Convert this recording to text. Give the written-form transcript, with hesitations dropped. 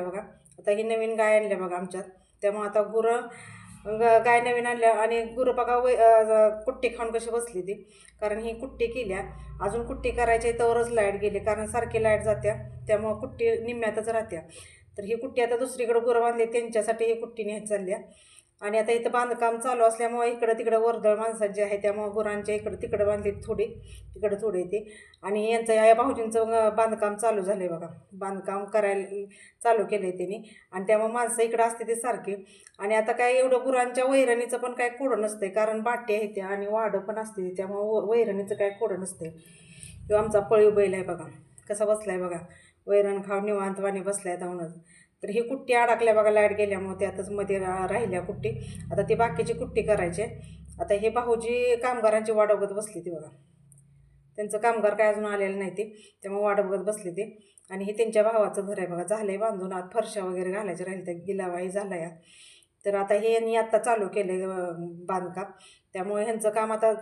बघा. आता ही नवीन गाय आणल्या बघा आमच्यात, त्यामुळे आता गाय नवीन आणल्या आणि गुरं बघा कुट्टी खाऊन कशी बसली ती, कारण ही कुट्टी केल्या. अजून कुट्टी करायची तवरच लाईट गेली, कारण सारखी लाईट जात्या, त्यामुळं कुट्टी निम्म्यातच राहत्या. तर ही कुट्टी आता दुसरीकडे गुरं बांधली त्यांच्यासाठी ही कुट्टी न्यायची चालल्या. आणि आता इथं बांधकाम चालू असल्यामुळे इकडं तिकडं वर्दळ माणसात जे आहे, त्यामुळे गुरांच्या इकडं तिकडं बांधली थोडी, तिकडं थोडी येते. आणि यांचं या भाऊजींचं बांधकाम चालू झालं आहे बघा, बांधकाम करायला चालू केलं आहे त्यांनी. आणि त्यामुळे माणसं इकडं असते ते सारखे. आणि आता काय एवढं गुरांच्या वैरणीचं पण काय कोडं नसते, कारण बाटी आहे त्या आणि वाडं पण असते, त्यामुळं वैरणीचं काय कोडं नसते. किंवा आमचा पळीव बैल आहे बघा, कसा बसला आहे बघा, वैरण खाऊन निवांतवाने बसला आहे धावूनच. तर ही कुट्टी अडकल्या बघा लाईट गेल्यामुळे, त्यातच मध्ये राहिल्या कुट्टी. आता ती बाकीची कुट्टी करायची. आता हे भाऊजी कामगारांची वाट बघत बसली ती बघा, त्यांचं कामगार काय अजून आलेलं नाही ते, त्यामुळे वाट बघत बसली ते. आणि हे त्यांच्या भावाचं घर आहे बघा, झालं आहे बांधून, आत फरशा वगैरे घालायचे राहिले, तर गिलावाही झाला या. तर आता हे यांनी आत्ता चालू केलं बांधकाम, त्यामुळे ह्यांचं काम आता